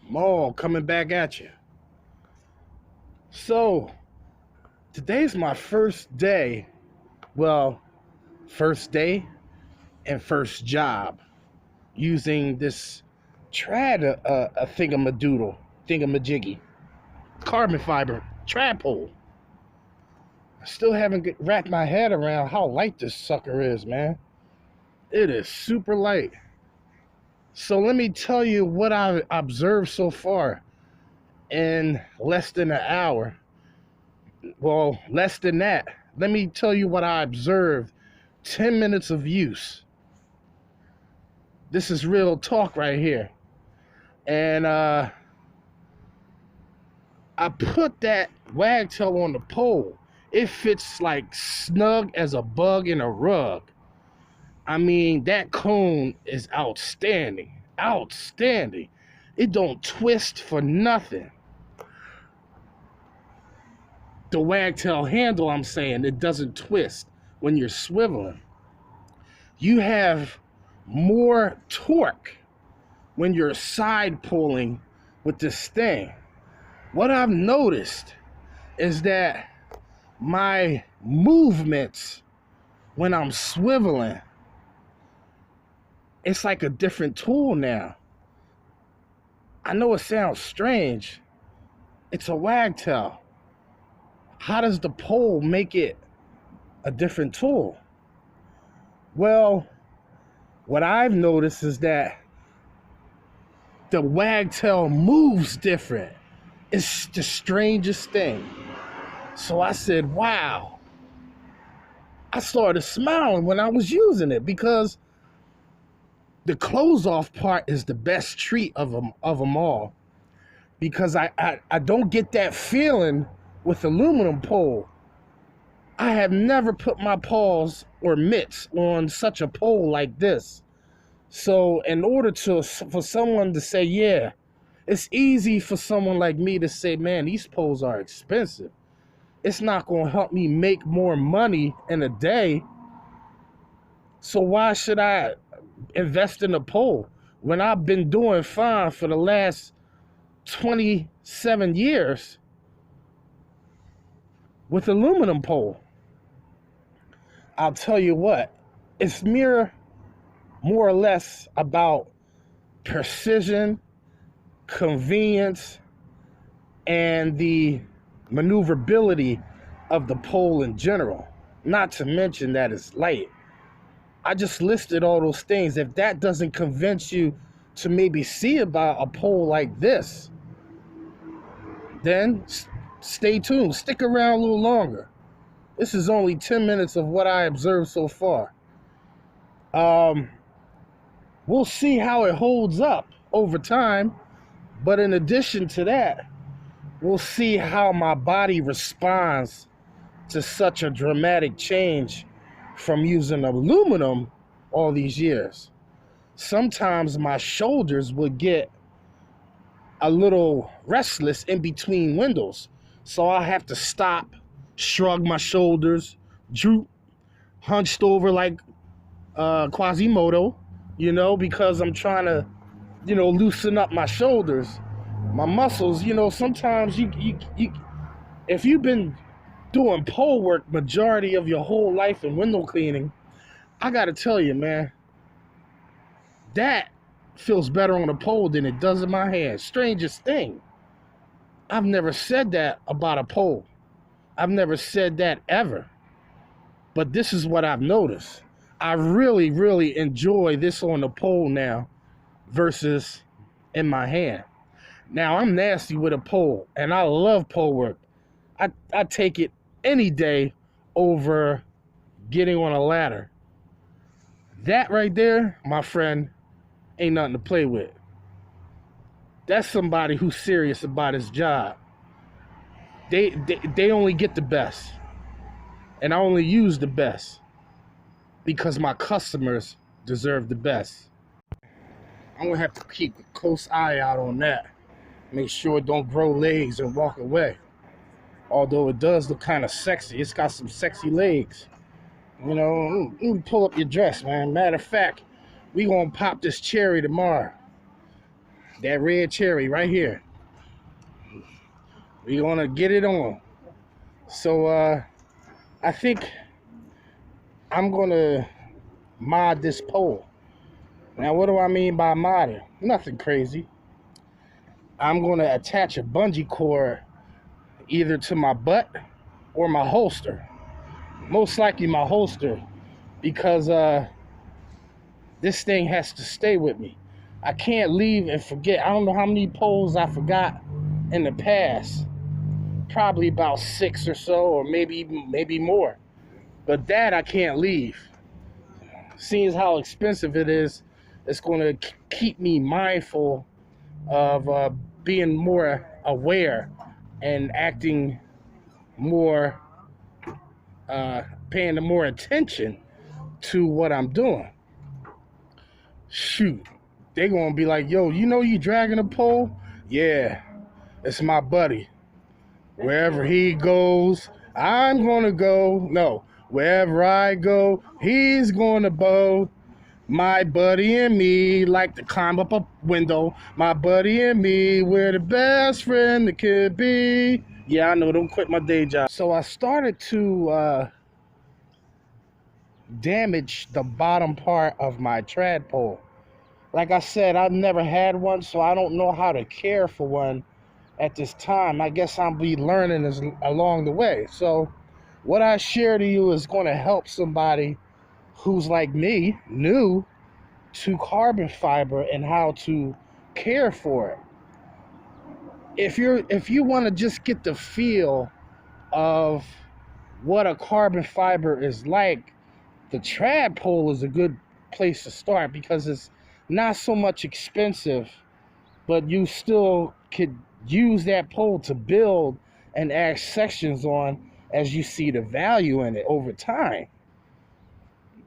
Maul coming back at you. So, today's my first day. Well, first day and first job using this trad a thingamajiggy, carbon fiber trad pole. I still haven't wrapped my head around how light this sucker is, man. It is super light. So let me tell you what I observed so far in less than an hour. Well, less than that. Let me tell you what I observed. 10 minutes of use. This is real talk right here. And I put that wagtail on the pole. It fits like snug as a bug in a rug. I mean, that cone is outstanding. Outstanding. It don't twist for nothing. The wagtail handle, I'm saying, it doesn't twist when you're swiveling. You have more torque when you're side pulling with this thing. What I've noticed is that my movements when I'm swiveling, it's like a different tool now. I know it sounds strange. It's a wagtail. How does the pole make it a different tool? Well, what I've noticed is that the wagtail moves different. It's the strangest thing. So I said, wow. I started smiling when I was using it because the close off part is the best treat of them all, because I don't get that feeling with aluminum pole. I have never put my paws or mitts on such a pole like this. So in order for someone to say, yeah, it's easy for someone like me to say, man, these poles are expensive. It's not going to help me make more money in a day. So why should I invest in a pole when I've been doing fine for the last 27 years with aluminum pole? I'll tell you what, it's more or less about precision, convenience, and the maneuverability of the pole in general, not to mention that it's light. I just listed all those things. If that doesn't convince you to maybe see about a pole like this, then stay tuned. Stick around a little longer. This is only 10 minutes of what I observed so far. We'll see how it holds up over time. But in addition to that, we'll see how my body responds to such a dramatic change from using aluminum all these years. Sometimes my shoulders would get a little restless in between windows. So I have to stop, shrug my shoulders, droop, hunched over like Quasimodo, because I'm trying to, loosen up my shoulders, my muscles. Sometimes you if you've been doing pole work majority of your whole life in window cleaning, I gotta tell you, man, that feels better on a pole than it does in my hand. Strangest thing. I've never said that about a pole. I've never said that ever. But this is what I've noticed. I really, really enjoy this on the pole now versus in my hand. Now, I'm nasty with a pole, and I love pole work. I take it any day over getting on a ladder. That right there, my friend, ain't nothing to play with. That's somebody who's serious about his job. They only get the best. And I only use the best because my customers deserve the best. I'm gonna have to keep a close eye out on that. Make sure it don't grow legs and walk away. Although it does look kind of sexy. It's got some sexy legs. Let me pull up your dress, man. Matter of fact, we gonna pop this cherry tomorrow. That red cherry right here. We're gonna get it on. So I think I'm gonna mod this pole. Now what do I mean by modding? Nothing crazy. I'm gonna attach a bungee cord either to my butt or my holster. Most likely my holster, because this thing has to stay with me. I can't leave and forget. I don't know how many poles I forgot in the past. Probably about 6 or so, or maybe more. But that I can't leave. Seeing as how expensive it is, it's going to keep me mindful of being more aware and acting more, paying more attention to what I'm doing. Shoot, they gonna be like, yo, you know you dragging a pole? Yeah, it's my buddy. Wherever he goes, I'm gonna go. No, wherever I go, he's gonna go. My buddy and me like to climb up a window. My buddy and me, we're the best friend that could be. Yeah, I know, don't quit my day job. So I started to damage the bottom part of my trad pole. Like I said, I've never had one, so I don't know how to care for one at this time. I guess I'll be learning as along the way. So what I share to you is going to help somebody who's like me, new to carbon fiber and how to care for it. If you want to just get the feel of what a carbon fiber is like, the trad pole is a good place to start because it's not so much expensive, but you still could use that pole to build and add sections on as you see the value in it over time.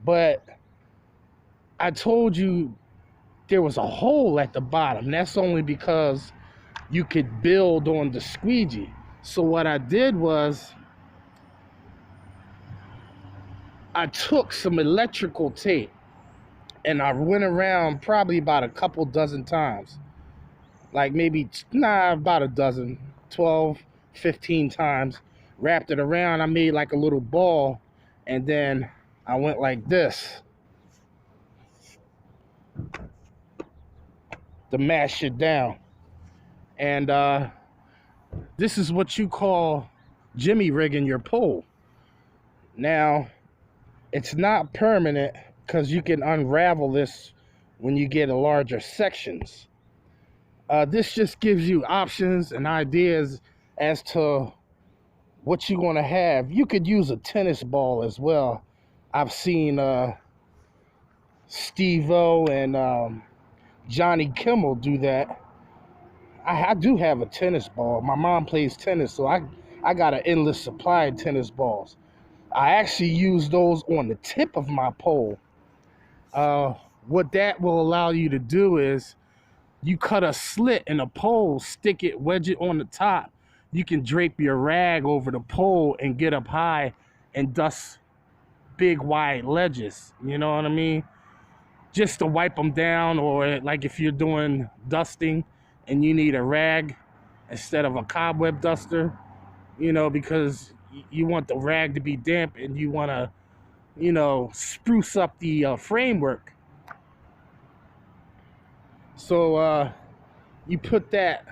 But I told you there was a hole at the bottom. That's only because you could build on the squeegee. So what I did was I took some electrical tape and I went around probably about a couple dozen times. Like maybe, about a dozen, 12, 15 times. Wrapped it around, I made like a little ball, and then I went like this to mash it down. And this is what you call jimmy rigging your pole. Now, it's not permanent because you can unravel this when you get a larger sections. This just gives you options and ideas as to what you're going to have. You could use a tennis ball as well. I've seen Steve-O and Johnny Kimmel do that. I do have a tennis ball. My mom plays tennis, so I got an endless supply of tennis balls. I actually use those on the tip of my pole. What that will allow you to do is you cut a slit in a pole, stick it, wedge it on the top. You can drape your rag over the pole and get up high and dust big wide ledges. You know what I mean? Just to wipe them down, or like if you're doing dusting and you need a rag instead of a cobweb duster, you know, because you want the rag to be damp and you want to, you know, spruce up the framework. So you put that.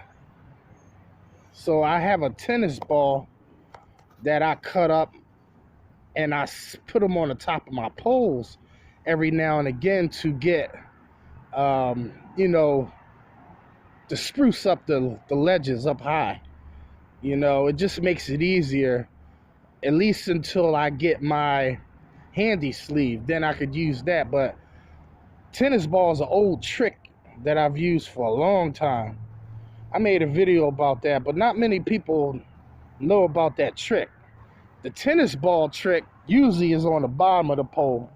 So I have a tennis ball that I cut up and I put them on the top of my poles every now and again to get, you know, to spruce up the ledges up high. You know, it just makes it easier, at least until I get my handy sleeve. Then I could use that. But tennis ball is an old trick that I've used for a long time. I made a video about that, but not many people know about that trick. The tennis ball trick usually is on the bottom of the pole,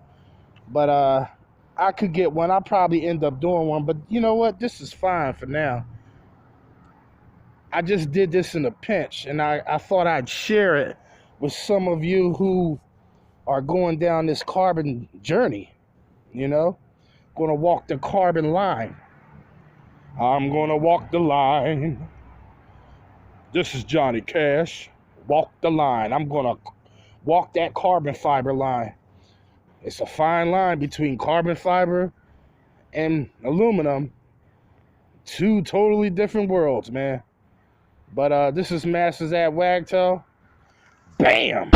but I could get one. I'll probably end up doing one, but you know what? This is fine for now. I just did this in a pinch, and I thought I'd share it with some of you who are going down this carbon journey, you know, going to walk the carbon line. I'm gonna walk the line. This is Johnny Cash. Walk the line. I'm gonna walk that carbon fiber line. It's a fine line between carbon fiber and aluminum. Two totally different worlds, man. But this is Masters at Wagtail. Bam!